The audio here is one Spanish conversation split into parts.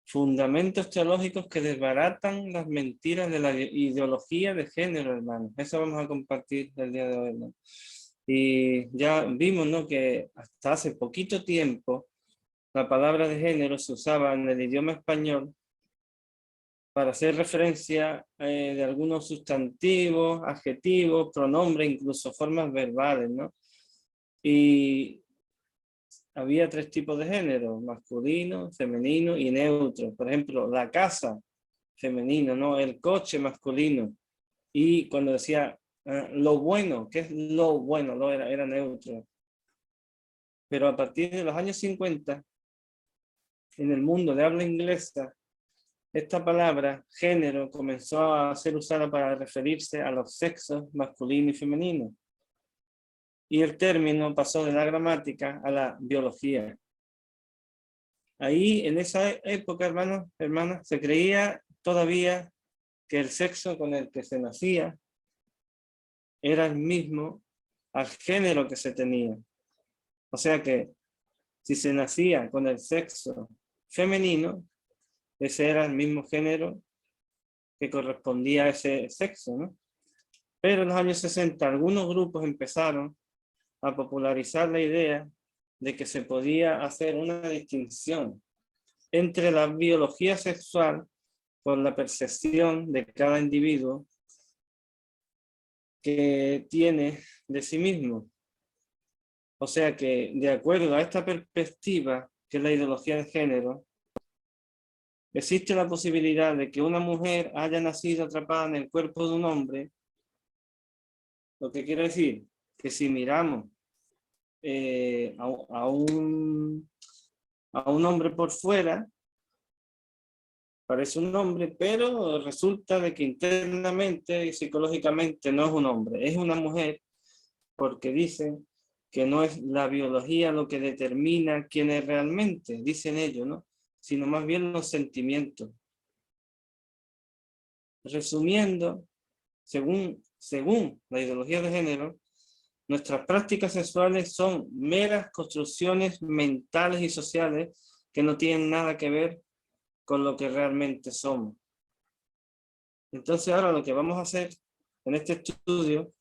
Fundamentos teológicos que desbaratan las mentiras de la ideología de género, hermanos. Eso vamos a compartir el día de hoy, ¿no? Y ya vimos, ¿no?, que hasta hace poquito tiempo la palabra de género se usaba en el idioma español para hacer referencia de algunos sustantivos, adjetivos, pronombres, incluso formas verbales, ¿no? Y había 3 tipos de género: masculino, femenino y neutro. Por ejemplo, la casa, femenino, ¿no? El coche, masculino. Y cuando decía lo bueno, ¿qué es lo bueno? Lo era neutro. Pero a partir de los años 50, en el mundo de habla inglesa, esta palabra, género, comenzó a ser usada para referirse a los sexos masculino y femenino. Y el término pasó de la gramática a la biología. Ahí, en esa época, hermanos, hermanas, se creía todavía que el sexo con el que se nacía era el mismo al género que se tenía. O sea que si se nacía con el sexo femenino, ese era el mismo género que correspondía a ese sexo, ¿no? Pero en los años 60 algunos grupos empezaron a popularizar la idea de que se podía hacer una distinción entre la biología sexual por la percepción de cada individuo que tiene de sí mismo. O sea que, de acuerdo a esta perspectiva, que es la ideología de género, existe la posibilidad de que una mujer haya nacido atrapada en el cuerpo de un hombre, lo que quiere decir que si miramos a un hombre por fuera, parece un hombre, pero resulta de que internamente y psicológicamente no es un hombre, es una mujer, porque dicen que no es la biología lo que determina quién es realmente, dicen ellos, ¿no?, sino más bien los sentimientos. Resumiendo, según la ideología de género, nuestras prácticas sexuales son meras construcciones mentales y sociales que no tienen nada que ver con lo que realmente somos. Entonces ahora lo que vamos a hacer en este estudio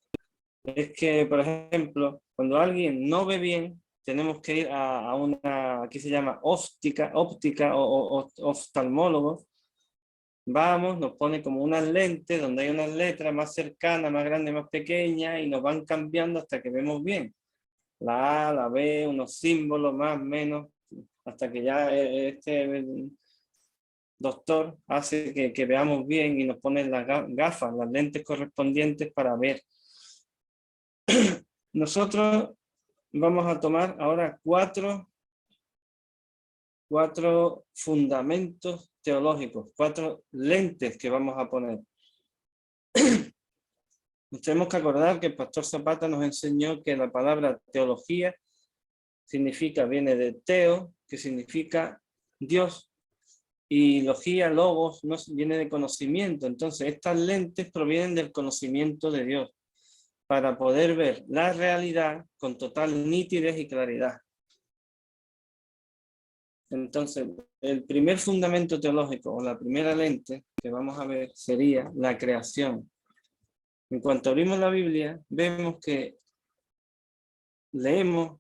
es que, por ejemplo, cuando alguien no ve bien, tenemos que ir a una, aquí se llama óptica o oftalmólogo. Vamos, nos pone como unas lentes donde hay unas letras más cercanas, más grandes, más pequeñas, y nos van cambiando hasta que vemos bien. La A, la B, unos símbolos más, menos, hasta que ya este doctor hace que veamos bien y nos pone las gafas, las lentes correspondientes para ver. Nosotros vamos a tomar ahora cuatro fundamentos teológicos, 4 lentes que vamos a poner. Nos tenemos que acordar que el pastor Zapata nos enseñó que la palabra teología viene de teo, que significa Dios, y logía, logos, viene de conocimiento. Entonces estas lentes provienen del conocimiento de Dios, para poder ver la realidad con total nitidez y claridad. Entonces, el primer fundamento teológico, o la primera lente que vamos a ver, sería la creación. En cuanto abrimos la Biblia, vemos que leemos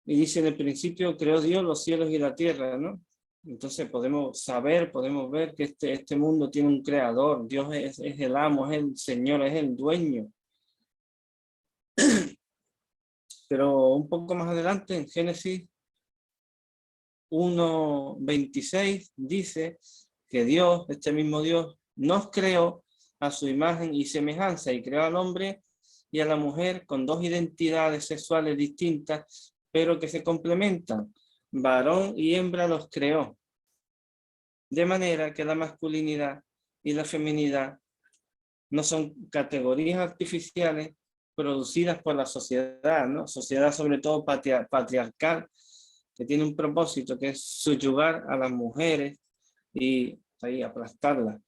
y dice: en el principio creó Dios los cielos y la tierra, ¿no? Entonces podemos ver que este mundo tiene un creador. Dios es el amo, es el Señor, es el dueño. Pero un poco más adelante, en Génesis 1:26, dice que Dios, este mismo Dios, nos creó a su imagen y semejanza, y creó al hombre y a la mujer con 2 identidades sexuales distintas, pero que se complementan. Varón y hembra los creó. De manera que la masculinidad y la feminidad no son categorías artificiales producidas por la sociedad, ¿no? Sociedad sobre todo patriarcal, que tiene un propósito, que es subyugar a las mujeres y ahí aplastarlas,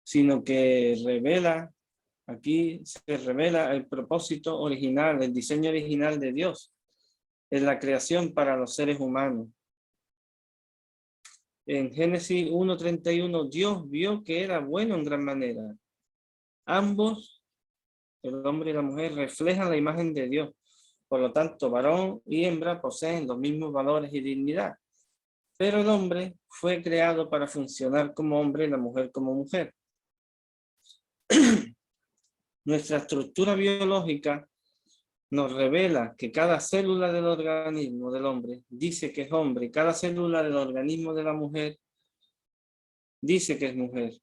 sino que aquí se revela el propósito original, el diseño original de Dios, en la creación para los seres humanos. En Génesis 1:31, Dios vio que era bueno en gran manera. Ambos, el hombre y la mujer, reflejan la imagen de Dios. Por lo tanto, varón y hembra poseen los mismos valores y dignidad. Pero el hombre fue creado para funcionar como hombre y la mujer como mujer. Nuestra estructura biológica nos revela que cada célula del organismo del hombre dice que es hombre y cada célula del organismo de la mujer dice que es mujer.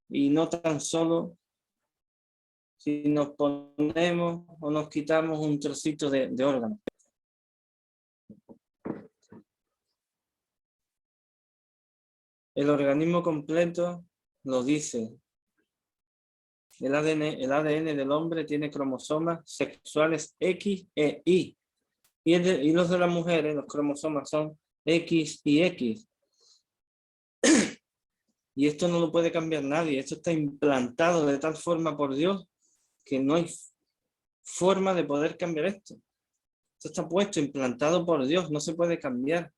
Y no tan solo si nos ponemos o nos quitamos un trocito de órgano. El organismo completo lo dice. El ADN del hombre tiene cromosomas sexuales X e Y. Y los de las mujeres, los cromosomas son X y X. Y esto no lo puede cambiar nadie. Esto está implantado de tal forma por Dios que no hay forma de poder cambiar esto. Esto está puesto, implantado por Dios, no se puede cambiar.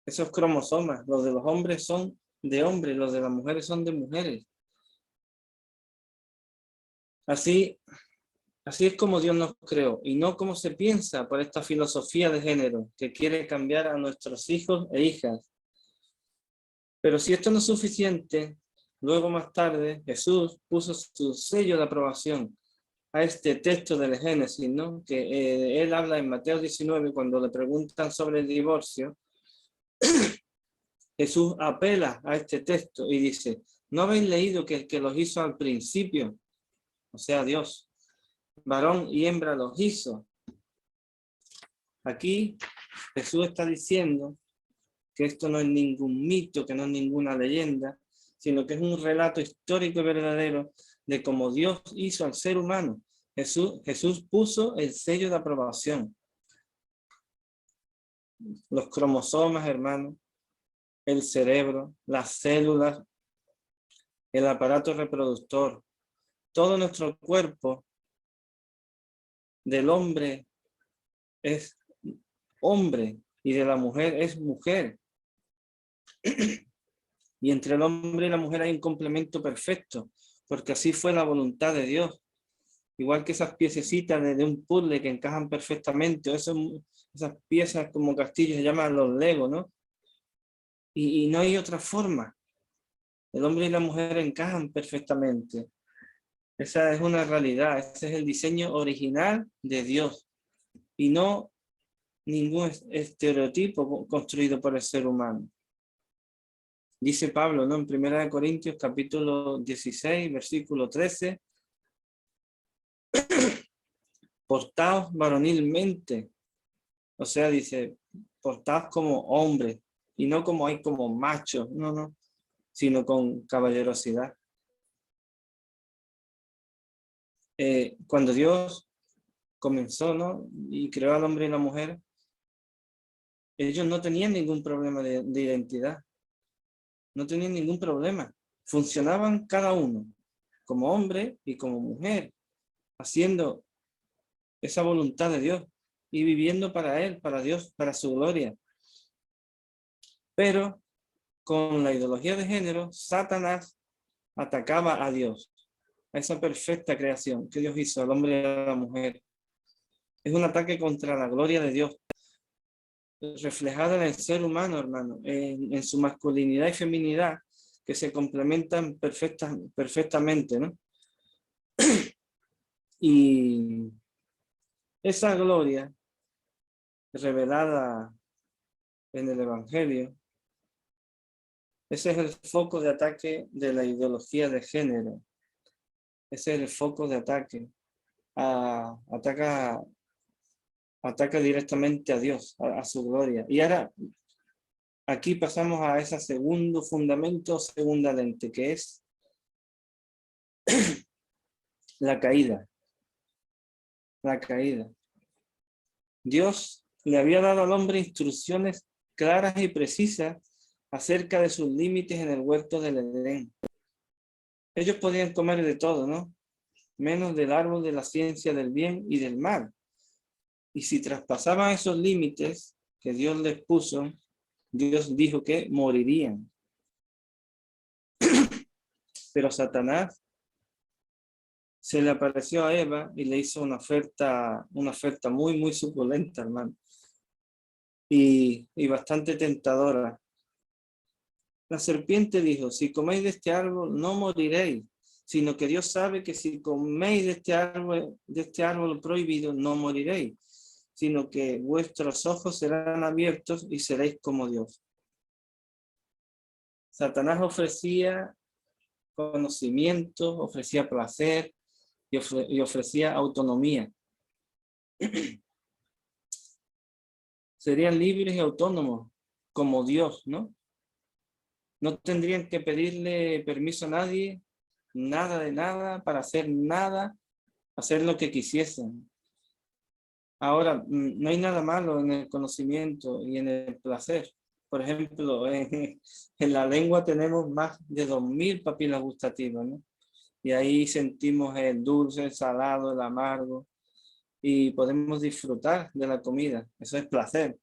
Esos cromosomas, los de los hombres son de hombres, los de las mujeres son de mujeres. Así es como Dios nos creó, y no como se piensa por esta filosofía de género que quiere cambiar a nuestros hijos e hijas. Pero si esto no es suficiente, luego más tarde Jesús puso su sello de aprobación a este texto del Génesis, ¿no? Que él habla en Mateo 19 cuando le preguntan sobre el divorcio. Jesús apela a este texto y dice, ¿no habéis leído que el que los hizo al principio, o sea Dios, varón y hembra los hizo? Aquí Jesús está diciendo que esto no es ningún mito, que no es ninguna leyenda, sino que es un relato histórico y verdadero de cómo Dios hizo al ser humano. Jesús puso el sello de aprobación. Los cromosomas, hermanos, el cerebro, las células, el aparato reproductor, todo nuestro cuerpo del hombre es hombre y de la mujer es mujer. Y entre el hombre y la mujer hay un complemento perfecto, porque así fue la voluntad de Dios. Igual que esas piececitas de un puzzle que encajan perfectamente, o esas piezas como castillos se llaman los Lego, ¿no? Y no hay otra forma. El hombre y la mujer encajan perfectamente. Esa es una realidad, ese es el diseño original de Dios y no ningún estereotipo construido por el ser humano. Dice Pablo, ¿no? En 1 Corintios capítulo 16, versículo 13, portaos varonilmente, o sea, dice, portaos como hombres y no como hay como machos, no, sino con caballerosidad. Cuando Dios comenzó, ¿no? Y creó al hombre y la mujer, ellos no tenían ningún problema de identidad, no tenían ningún problema, funcionaban cada uno como hombre y como mujer, haciendo esa voluntad de Dios y viviendo para Él, para Dios, para su gloria. Pero con la ideología de género, Satanás atacaba a Dios, a esa perfecta creación que Dios hizo al hombre y a la mujer. Es un ataque contra la gloria de Dios, reflejada en el ser humano, hermano, en su masculinidad y feminidad, que se complementan perfectamente, ¿no? Y esa gloria revelada en el Evangelio, ese es el foco de ataque de la ideología de género. Ese es el foco de ataque. Ataca directamente a Dios, a su gloria. Y ahora, aquí pasamos a ese segundo fundamento, segunda lente, que es la caída. La caída. Dios le había dado al hombre instrucciones claras y precisas acerca de sus límites en el huerto del Edén. Ellos podían comer de todo, ¿no? Menos del árbol de la ciencia del bien y del mal. Y si traspasaban esos límites que Dios les puso, Dios dijo que morirían. Pero Satanás se le apareció a Eva y le hizo una oferta muy, muy suculenta, hermano. Y bastante tentadora. La serpiente dijo, si coméis de este árbol no moriréis, sino que Dios sabe que si coméis de este árbol prohibido no moriréis, sino que vuestros ojos serán abiertos y seréis como Dios. Satanás ofrecía conocimiento, ofrecía placer y ofrecía autonomía. Serían libres y autónomos como Dios, ¿no? No tendrían que pedirle permiso a nadie, nada de nada, para hacer nada, hacer lo que quisiesen. Ahora, no hay nada malo en el conocimiento y en el placer. Por ejemplo, en la lengua tenemos más de 2000 papilas gustativas, ¿no? Y ahí sentimos el dulce, el salado, el amargo, y podemos disfrutar de la comida. Eso es placer.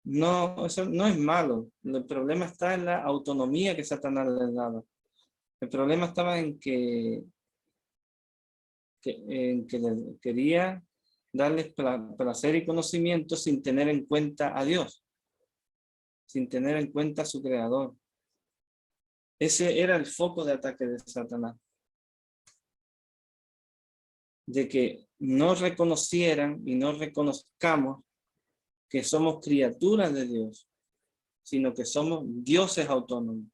No, eso no es malo. El problema está en la autonomía que Satanás les daba. El problema estaba en que quería darles placer y conocimiento sin tener en cuenta a Dios, sin tener en cuenta a su creador. Ese era el foco de ataque de Satanás. De que no reconocieran y no reconozcamos que somos criaturas de Dios, sino que somos dioses autónomos.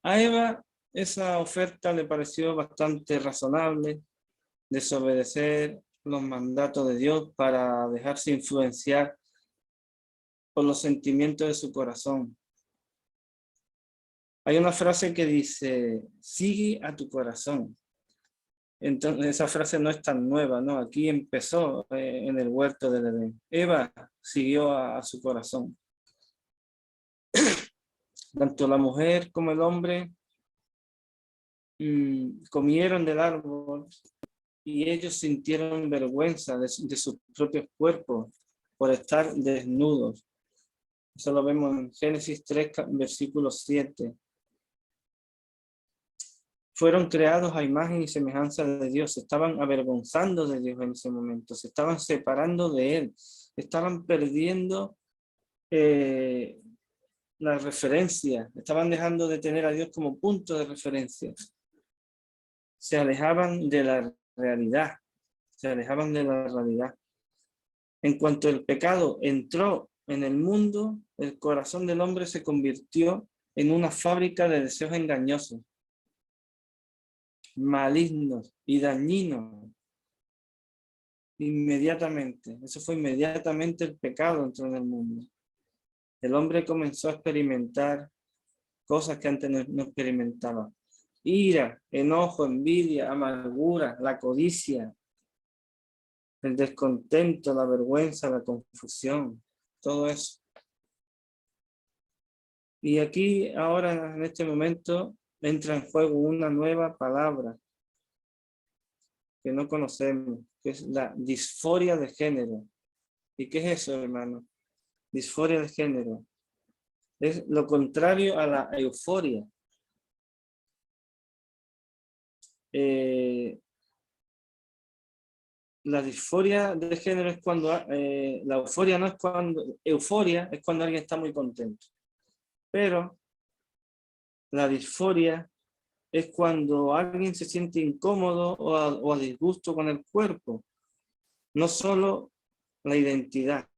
A Eva esa oferta le pareció bastante razonable, desobedecer los mandatos de Dios para dejarse influenciar por los sentimientos de su corazón. Hay una frase que dice, sigue a tu corazón. Entonces esa frase no es tan nueva, ¿no? Aquí empezó en el huerto del Edén. Eva siguió a su corazón. Tanto la mujer como el hombre comieron del árbol y ellos sintieron vergüenza de sus propios cuerpos por estar desnudos. Eso lo vemos en Génesis 3, versículo 7. Fueron creados a imagen y semejanza de Dios. Se estaban avergonzando de Dios en ese momento. Se estaban separando de Él. Estaban perdiendo la referencia. Estaban dejando de tener a Dios como punto de referencia. Se alejaban de la realidad. Se alejaban de la realidad. En cuanto el pecado entró en el mundo, el corazón del hombre se convirtió en una fábrica de deseos engañosos, malignos y dañinos. Inmediatamente, eso fue inmediatamente el pecado entró en el mundo. El hombre comenzó a experimentar cosas que antes no experimentaba. Ira, enojo, envidia, amargura, la codicia, el descontento, la vergüenza, la confusión, todo eso. Y aquí, ahora, en este momento, entra en juego una nueva palabra que no conocemos, que es la disforia de género. ¿Y qué es eso, hermano? Disforia de género. Es lo contrario a la euforia. La disforia de género es cuando, la euforia no es cuando, euforia es cuando alguien está muy contento. Pero la disforia es cuando alguien se siente incómodo o a disgusto con el cuerpo. No solo la identidad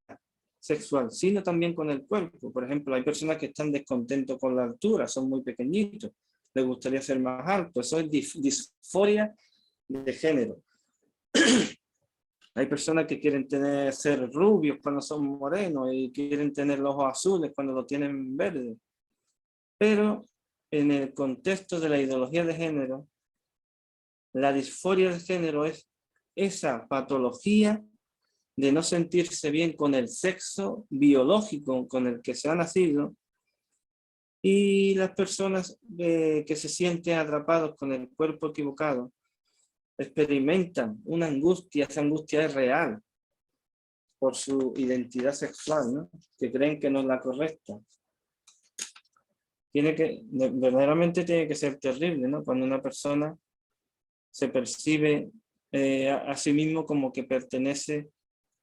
sexual, sino también con el cuerpo. Por ejemplo, hay personas que están descontentos con la altura, son muy pequeñitos, les gustaría ser más altos. Eso es disforia de género. Hay personas que quieren ser rubios cuando son morenos y quieren tener los ojos azules cuando lo tienen verde. Pero en el contexto de la ideología de género, la disforia de género es esa patología de no sentirse bien con el sexo biológico con el que se ha nacido, y las personas que se sienten atrapados con el cuerpo equivocado experimentan una angustia, esa angustia es real por su identidad sexual, ¿no? Que creen que no es la correcta. Verdaderamente tiene que ser terrible, ¿no? Cuando una persona se percibe a sí mismo como que pertenece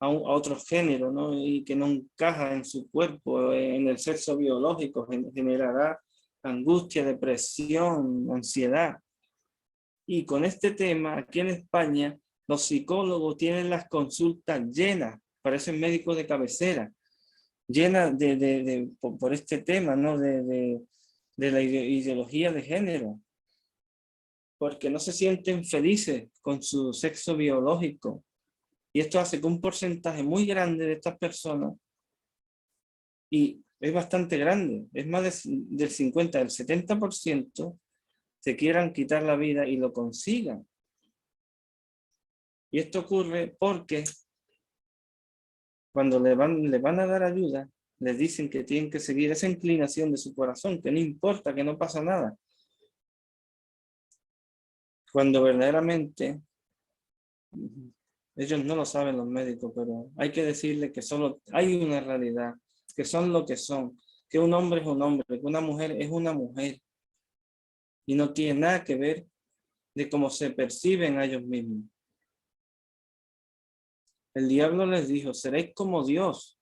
a otro género, ¿no? Y que no encaja en su cuerpo, en el sexo biológico, generará angustia, depresión, ansiedad. Y con este tema, aquí en España, los psicólogos tienen las consultas llenas, parecen médicos de cabecera, llenas por este tema, ¿no? De la ideología de género, porque no se sienten felices con su sexo biológico. Y esto hace que un porcentaje muy grande de estas personas, y es bastante grande, es más del 50, del 70%, se quieran quitar la vida y lo consigan. Y esto ocurre porque cuando le van a dar ayuda, les dicen que tienen que seguir esa inclinación de su corazón, que no importa, que no pasa nada. Cuando verdaderamente, ellos no lo saben los médicos, pero hay que decirles que solo hay una realidad, que son lo que son, que un hombre es un hombre, que una mujer es una mujer. Y no tiene nada que ver de cómo se perciben a ellos mismos. El diablo les dijo, seréis como Dios.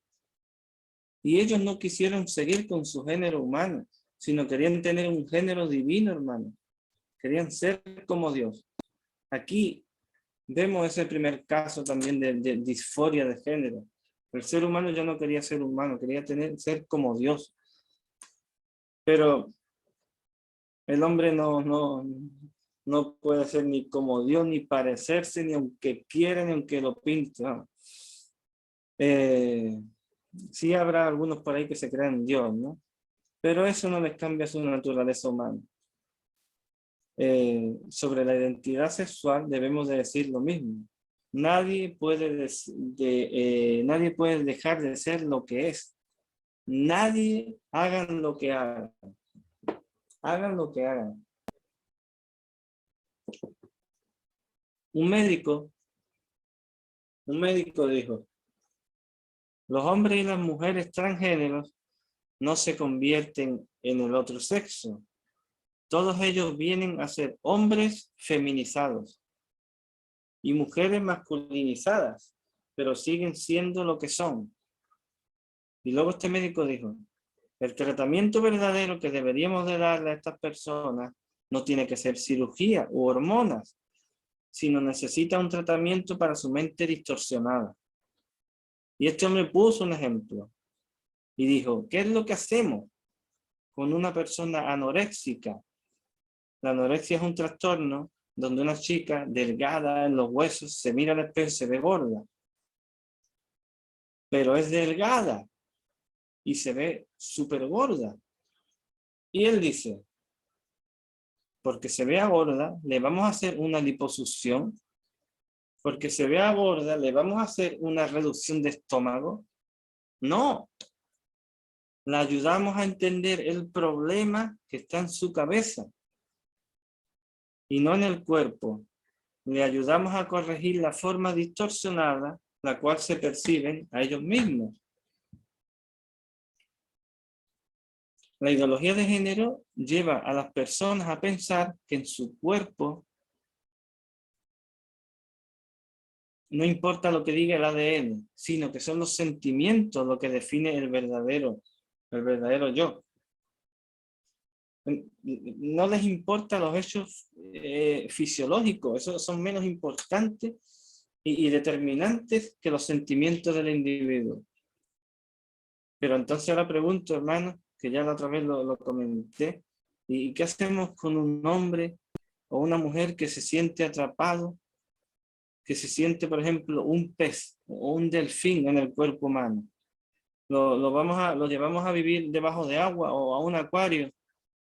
Y ellos no quisieron seguir con su género humano, sino querían tener un género divino, hermano. Querían ser como Dios. Aquí vemos ese primer caso también de disforia de género. El ser humano ya no quería ser humano, quería ser como Dios. Pero el hombre no puede ser ni como Dios, ni parecerse, ni aunque quiera, ni aunque lo pinte. ¿No? Sí habrá algunos por ahí que se crean Dios, ¿no? Pero eso no les cambia su naturaleza humana. Sobre la identidad sexual debemos de decir lo mismo. Nadie puede dejar de ser lo que es. Nadie, hagan lo que hagan. Hagan lo que hagan. Un médico dijo, los hombres y las mujeres transgéneros no se convierten en el otro sexo. Todos ellos vienen a ser hombres feminizados y mujeres masculinizadas, pero siguen siendo lo que son. Y luego este médico dijo, el tratamiento verdadero que deberíamos de darle a estas personas no tiene que ser cirugía u hormonas, sino necesita un tratamiento para su mente distorsionada. Y este hombre puso un ejemplo y dijo, ¿qué es lo que hacemos con una persona anoréxica? La anorexia es un trastorno donde una chica delgada en los huesos se mira al espejo y se ve gorda. Pero es delgada y se ve súper gorda. Y él dice, porque se vea gorda, le vamos a hacer una liposucción. Porque se vea gorda, le vamos a hacer una reducción de estómago. No. La ayudamos a entender el problema que está en su cabeza y no en el cuerpo. Le ayudamos a corregir la forma distorsionada, la cual se perciben a ellos mismos. La ideología de género lleva a las personas a pensar que en su cuerpo no importa lo que diga el ADN, sino que son los sentimientos lo que define el verdadero yo. No les importan los hechos fisiológicos, esos son menos importantes y determinantes que los sentimientos del individuo. Pero entonces ahora pregunto, hermano, que ya la otra vez lo comenté, ¿y qué hacemos con un hombre o una mujer que se siente atrapado, que se siente, por ejemplo, un pez o un delfín en el cuerpo humano? Lo llevamos a vivir debajo de agua o a un acuario,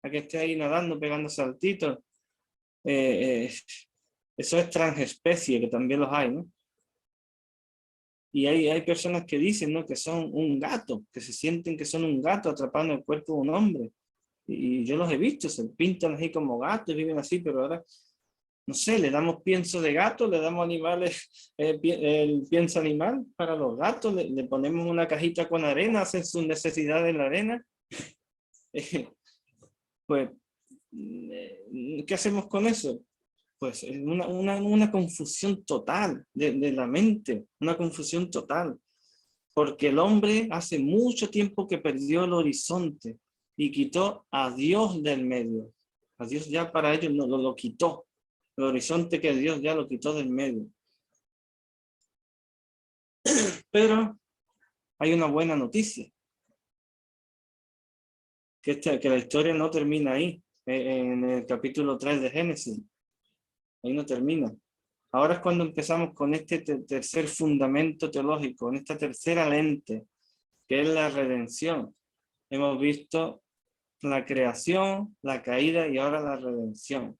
a que esté ahí nadando, pegando saltitos. Eso es transespecie, que también los hay, ¿no? Y hay personas que dicen, ¿no?, que son un gato, que se sienten que son un gato atrapado en el cuerpo de un hombre. Y yo los he visto, se pintan así como gatos, viven así, pero ahora no sé, le damos pienso de gato, le damos animales, el pienso animal para los gatos, le ponemos una cajita con arena, hacen sus necesidades en la arena. Pues, ¿qué hacemos con eso? Pues es una confusión total de la mente, una confusión total. Porque el hombre hace mucho tiempo que perdió el horizonte y quitó a Dios del medio. A Dios ya para ellos no lo quitó. El horizonte que Dios ya lo quitó del medio. Pero hay una buena noticia. Que la historia no termina ahí, en el capítulo 3 de Génesis. Ahí no termina. Ahora es cuando empezamos con este tercer fundamento teológico, en esta tercera lente, que es la redención. Hemos visto la creación, la caída y ahora la redención.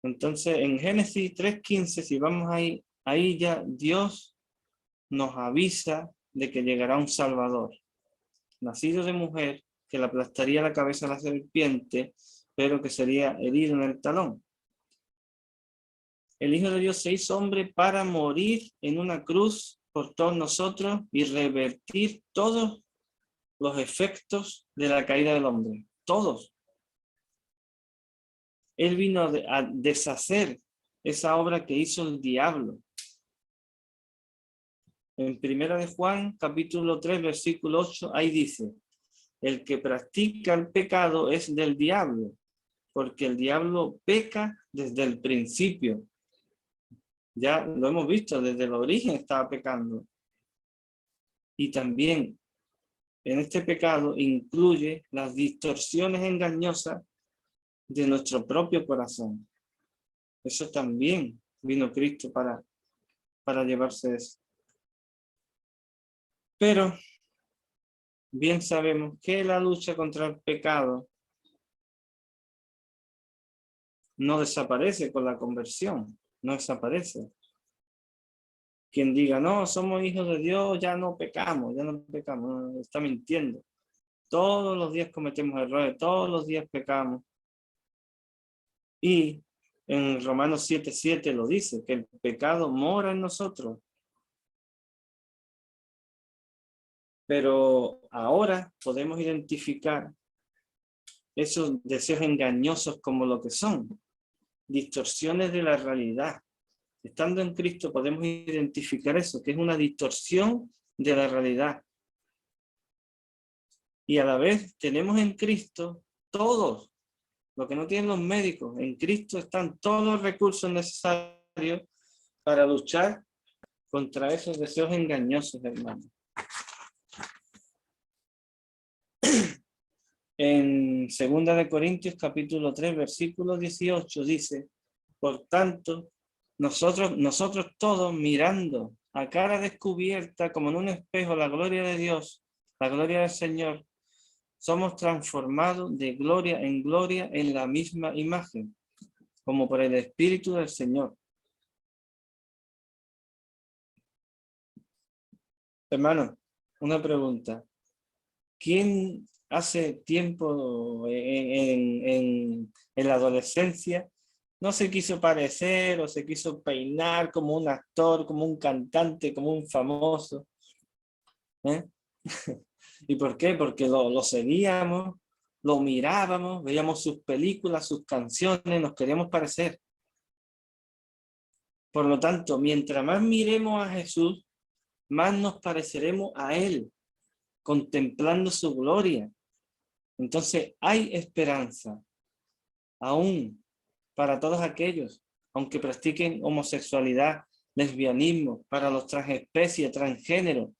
Entonces, en Génesis 3:15, si vamos ahí ya Dios nos avisa de que llegará un Salvador, nacido de mujer, que le aplastaría la cabeza a la serpiente, pero que sería herido en el talón. El Hijo de Dios se hizo hombre para morir en una cruz por todos nosotros y revertir todos los efectos de la caída del hombre. Todos. Él vino a deshacer esa obra que hizo el diablo. En 1 de Juan, capítulo 3, versículo 8, ahí dice: el que practica el pecado es del diablo, porque el diablo peca desde el principio. Ya lo hemos visto, desde el origen estaba pecando. Y también en este pecado incluye las distorsiones engañosas de nuestro propio corazón. Eso también vino Cristo para llevarse eso. Pero bien sabemos que la lucha contra el pecado no desaparece con la conversión, no desaparece. Quien diga, no, somos hijos de Dios, ya no pecamos, no, está mintiendo. Todos los días cometemos errores, todos los días pecamos. Y en Romanos 7:7 lo dice, que el pecado mora en nosotros. Pero ahora podemos identificar esos deseos engañosos como lo que son, distorsiones de la realidad. Estando en Cristo podemos identificar eso, que es una distorsión de la realidad. Y a la vez tenemos en Cristo todos, lo que no tienen los médicos, en Cristo están todos los recursos necesarios para luchar contra esos deseos engañosos, hermanos. En 2 de Corintios capítulo 3 versículo 18 dice: por tanto, nosotros todos mirando a cara descubierta como en un espejo la gloria de Dios, la gloria del Señor, somos transformados de gloria en la misma imagen, como por el Espíritu del Señor. Hermano, una pregunta. ¿Quién hace tiempo en la adolescencia no se quiso parecer o se quiso peinar como un actor, como un cantante, como un famoso? ¿Eh? ¿Y por qué? Porque lo seguíamos, lo mirábamos, veíamos sus películas, sus canciones, nos queríamos parecer. Por lo tanto, mientras más miremos a Jesús, más nos pareceremos a Él, contemplando su gloria. Entonces hay esperanza, aún para todos aquellos, aunque practiquen homosexualidad, lesbianismo, para los transespecies, transgénero,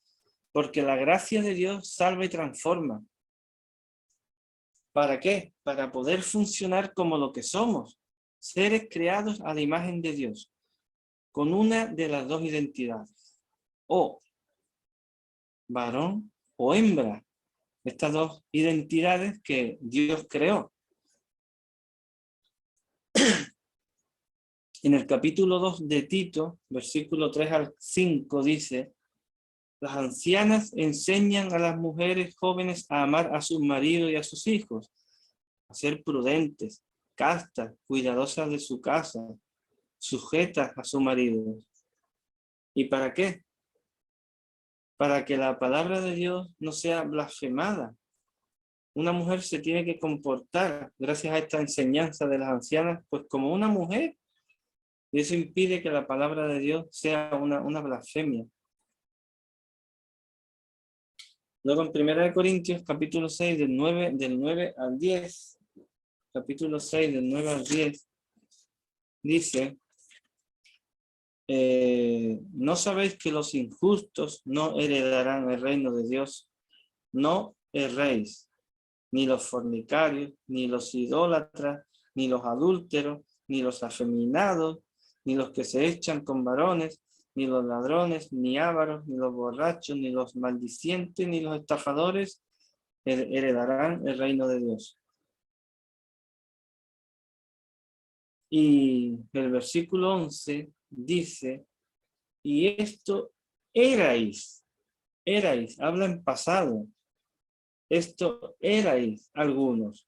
porque la gracia de Dios salva y transforma. ¿Para qué? Para poder funcionar como lo que somos, seres creados a la imagen de Dios, con una de las dos identidades, o varón o hembra, estas dos identidades que Dios creó. En el capítulo 2 de Tito, versículo 3 al 5, dice: las ancianas enseñan a las mujeres jóvenes a amar a sus maridos y a sus hijos, a ser prudentes, castas, cuidadosas de su casa, sujetas a su marido. ¿Y para qué? Para que la palabra de Dios no sea blasfemada. Una mujer se tiene que comportar, gracias a esta enseñanza de las ancianas, pues como una mujer. Y eso impide que la palabra de Dios sea una blasfemia. Luego en 1 Corintios capítulo 6 del 9 al 10, capítulo 6 del 9 al 10, dice, ¿no sabéis que los injustos no heredarán el reino de Dios? No erréis, ni los fornicarios, ni los idólatras, ni los adúlteros, ni los afeminados, ni los que se echan con varones, ni los ladrones, ni ávaros, ni los borrachos, ni los maldicientes, ni los estafadores heredarán el reino de Dios. Y el versículo 11 dice, y esto erais, habla en pasado, esto erais algunos,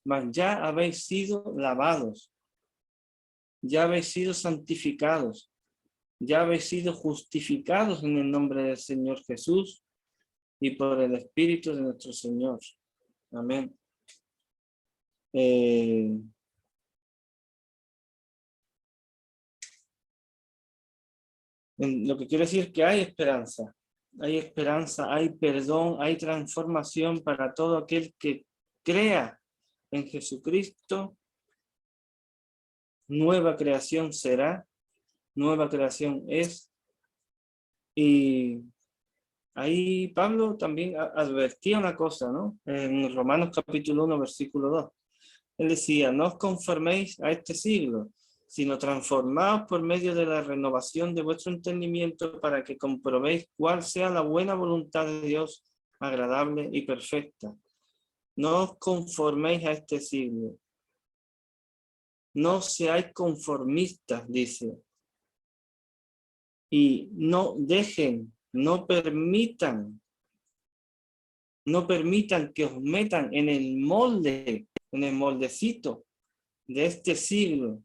mas ya habéis sido lavados, ya habéis sido santificados, ya habéis sido justificados en el nombre del Señor Jesús y por el Espíritu de nuestro Señor. Amén. Lo que quiere decir que hay esperanza, hay perdón, hay transformación para todo aquel que crea en Jesucristo. Nueva creación será, nueva creación es. Y ahí Pablo también advertía una cosa, ¿no? En Romanos capítulo 1, versículo 2. Él decía, no os conforméis a este siglo, sino transformaos por medio de la renovación de vuestro entendimiento para que comprobéis cuál sea la buena voluntad de Dios, agradable y perfecta. No os conforméis a este siglo. No seáis conformistas, dice. Y no dejen, no permitan que os metan en el molde, en el moldecito de este siglo,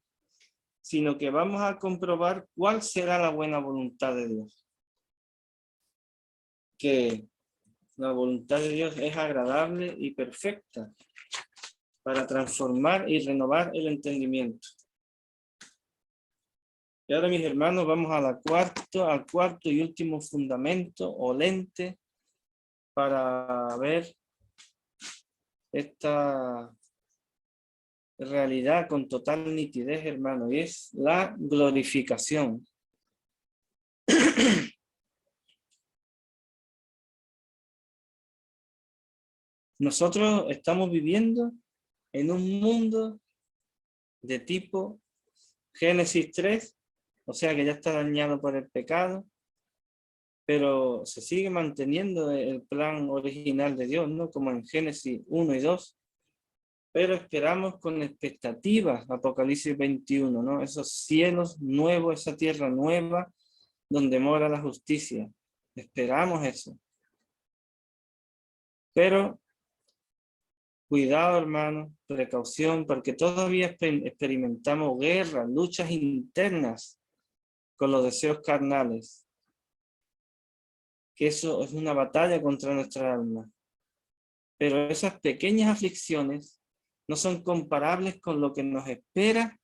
sino que vamos a comprobar cuál será la buena voluntad de Dios. Que la voluntad de Dios es agradable y perfecta para transformar y renovar el entendimiento. Y ahora, mis hermanos, vamos al cuarto y último fundamento o lente para ver esta realidad con total nitidez, hermano, y es la glorificación. Nosotros estamos viviendo en un mundo de tipo Génesis 3, o sea que ya está dañado por el pecado, pero se sigue manteniendo el plan original de Dios, ¿no? Como en Génesis 1 y 2, pero esperamos con expectativas, Apocalipsis 21, ¿no? Esos cielos nuevos, esa tierra nueva, donde mora la justicia. Esperamos eso. Pero cuidado, hermano, precaución, porque todavía experimentamos guerras, luchas internas con los deseos carnales. Que eso es una batalla contra nuestra alma. Pero esas pequeñas aflicciones no son comparables con lo que nos espera,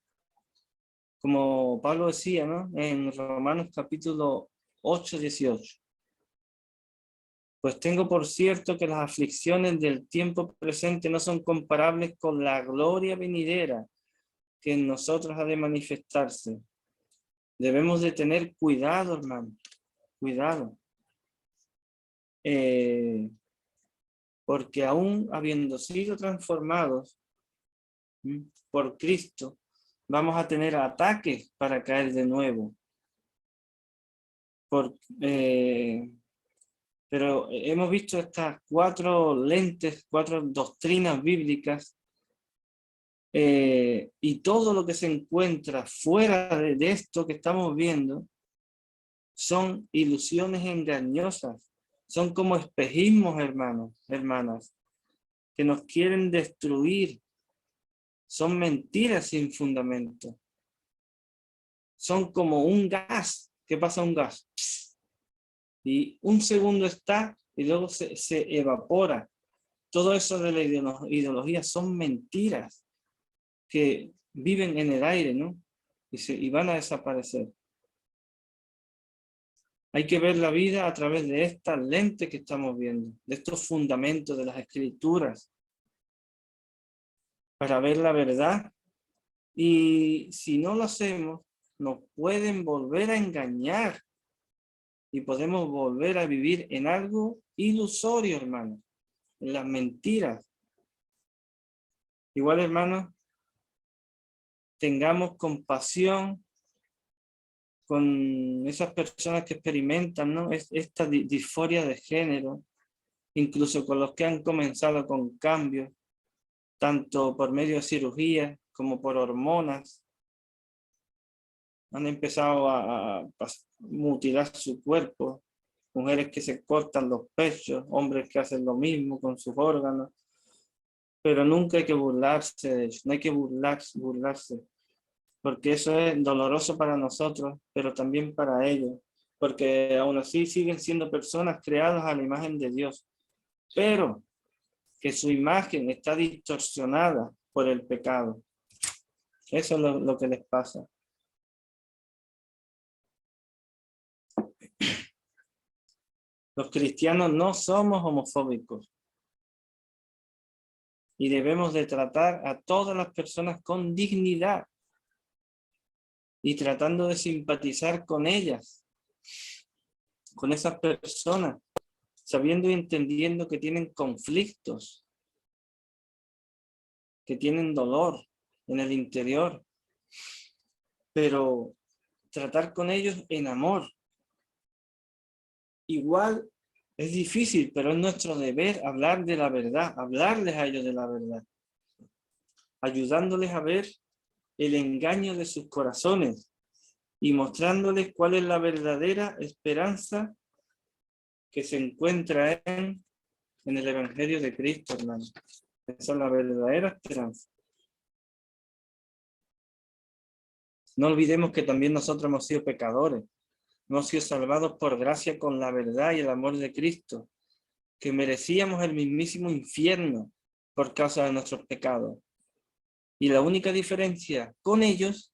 como Pablo decía, ¿no? En Romanos capítulo 8, 18. Pues tengo por cierto que las aflicciones del tiempo presente no son comparables con la gloria venidera que en nosotros ha de manifestarse. Debemos de tener cuidado, hermano, cuidado. Porque aún habiendo sido transformados por Cristo, vamos a tener ataques para caer de nuevo. Pero hemos visto estas cuatro doctrinas bíblicas, y todo lo que se encuentra fuera de esto que estamos viendo son ilusiones engañosas, son como espejismos, hermanos, hermanas, que nos quieren destruir. son mentiras sin fundamento. Son como un gas. ¿Qué pasa un gas? Y un segundo está y luego se evapora. Todo eso de la ideología son mentiras que viven en el aire, ¿no? Y van a desaparecer. Hay que ver la vida a través de esta lente que estamos viendo, de estos fundamentos de las escrituras, para ver la verdad. Y si no lo hacemos, nos pueden volver a engañar y podemos volver a vivir en algo ilusorio, hermano, en las mentiras. Igual, hermanos, tengamos compasión con esas personas que experimentan, ¿no? Esta disforia de género, incluso con los que han comenzado con cambios, tanto por medio de cirugía como por hormonas. Han empezado a mutilar su cuerpo, mujeres que se cortan los pechos, hombres que hacen lo mismo con sus órganos, pero nunca hay que burlarse de ellos, no hay que burlarse, porque eso es doloroso para nosotros, pero también para ellos, porque aún así siguen siendo personas creadas a la imagen de Dios, pero que su imagen está distorsionada por el pecado. Eso es lo que les pasa. Los cristianos no somos homofóbicos y debemos de tratar a todas las personas con dignidad y tratando de simpatizar con ellas, con esas personas, sabiendo y entendiendo que tienen conflictos, que tienen dolor en el interior, pero tratar con ellos en amor. Igual es difícil, pero es nuestro deber hablar de la verdad, hablarles a ellos de la verdad, ayudándoles a ver el engaño de sus corazones y mostrándoles cuál es la verdadera esperanza que se encuentra en el Evangelio de Cristo, hermano. Esa es la verdadera esperanza. No olvidemos que también nosotros hemos sido pecadores, hemos sido salvados por gracia con la verdad y el amor de Cristo, que merecíamos el mismísimo infierno por causa de nuestros pecados. Y la única diferencia con ellos,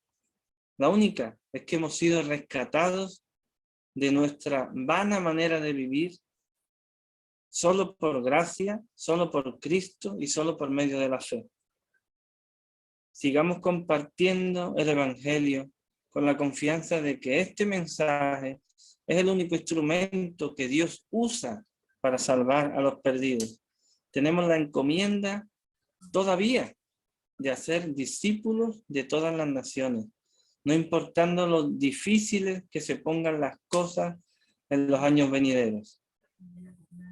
la única, es que hemos sido rescatados de nuestra vana manera de vivir, solo por gracia, solo por Cristo y solo por medio de la fe. Sigamos compartiendo el Evangelio con la confianza de que este mensaje es el único instrumento que Dios usa para salvar a los perdidos. Tenemos la encomienda todavía de hacer discípulos de todas las naciones, no importando lo difíciles que se pongan las cosas en los años venideros.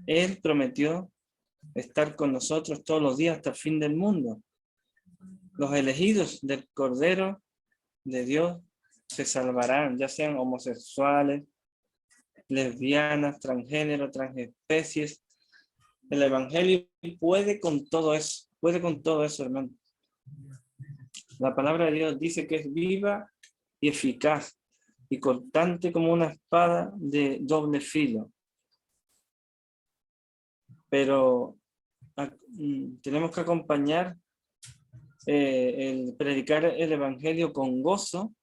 Él prometió estar con nosotros todos los días hasta el fin del mundo. Los elegidos del Cordero de Dios se salvarán, ya sean homosexuales, lesbianas, transgénero, transespecies. El Evangelio puede con todo eso, hermano. La palabra de Dios dice que es viva y eficaz y cortante como una espada de doble filo. Pero tenemos que acompañar el predicar el Evangelio con gozo.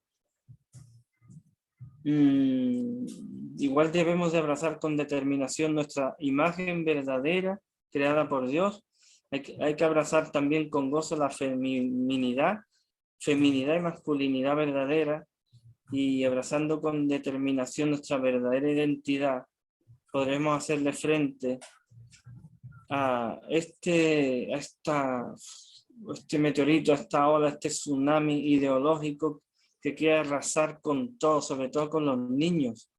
Igual debemos de abrazar con determinación nuestra imagen verdadera creada por Dios. Hay que abrazar también con gozo la feminidad y masculinidad verdadera, y abrazando con determinación nuestra verdadera identidad, podremos hacerle frente a este meteorito, a esta ola, este tsunami ideológico que quiere arrasar con todo, sobre todo con los niños.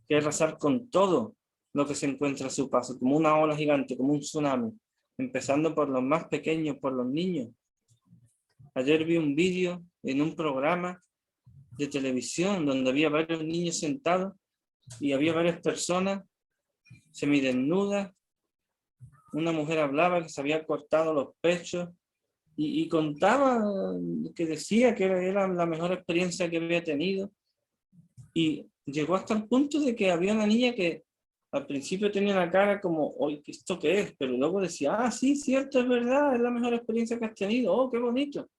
Quiere arrasar con todo lo que se encuentra a su paso, como una ola gigante, como un tsunami, empezando por los más pequeños, por los niños. Ayer vi un vídeo en un programa de televisión donde había varios niños sentados y había varias personas semidesnudas. Una mujer hablaba que se había cortado los pechos y contaba que decía que era la mejor experiencia que había tenido. Y llegó hasta el punto de que había una niña que al principio tenía una cara como, oye, ¿esto qué es? Pero luego decía, ah, sí, cierto, es verdad, es la mejor experiencia que has tenido, oh, qué bonito.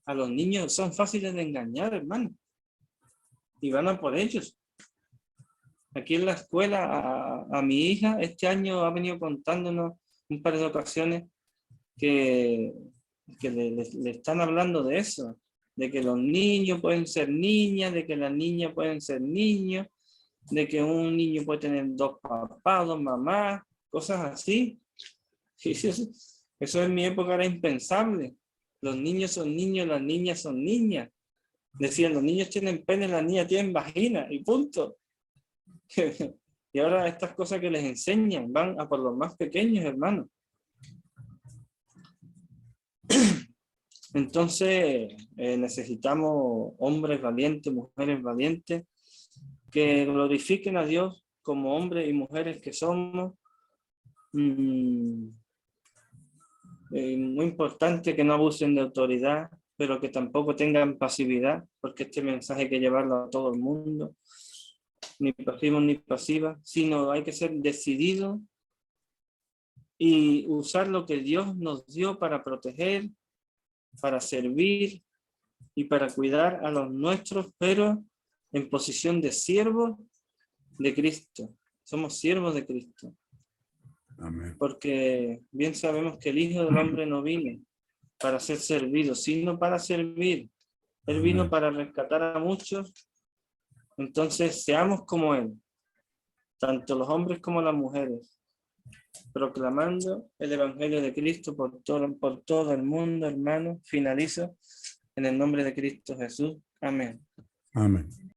A los niños son fáciles de engañar, hermano. Y van a por ellos. Aquí en la escuela, a mi hija, este año ha venido contándonos un par de ocasiones que le están hablando de eso, de que los niños pueden ser niñas, de que las niñas pueden ser niños, de que un niño puede tener dos papás, dos mamás, cosas así. Eso en mi época era impensable. Los niños son niños, las niñas son niñas. Decían, los niños tienen pene, las niñas tienen vagina, y punto. Y ahora estas cosas que les enseñan van a por los más pequeños, hermano. Entonces necesitamos hombres valientes, mujeres valientes, que glorifiquen a Dios como hombres y mujeres que somos. Muy importante que no abusen de autoridad, pero que tampoco tengan pasividad, porque este mensaje hay que llevarlo a todo el mundo. Ni pasivos ni pasivas, sino hay que ser decididos y usar lo que Dios nos dio para proteger, para servir y para cuidar a los nuestros, pero en posición de siervos de Cristo. Somos siervos de Cristo. Amén. Porque bien sabemos que el Hijo del Hombre no vino para ser servido, sino para servir. Él vino para rescatar a muchos. Entonces seamos como Él, tanto los hombres como las mujeres, proclamando el Evangelio de Cristo por todo el mundo, hermano. Finalizo en el nombre de Cristo Jesús. Amén. Amén.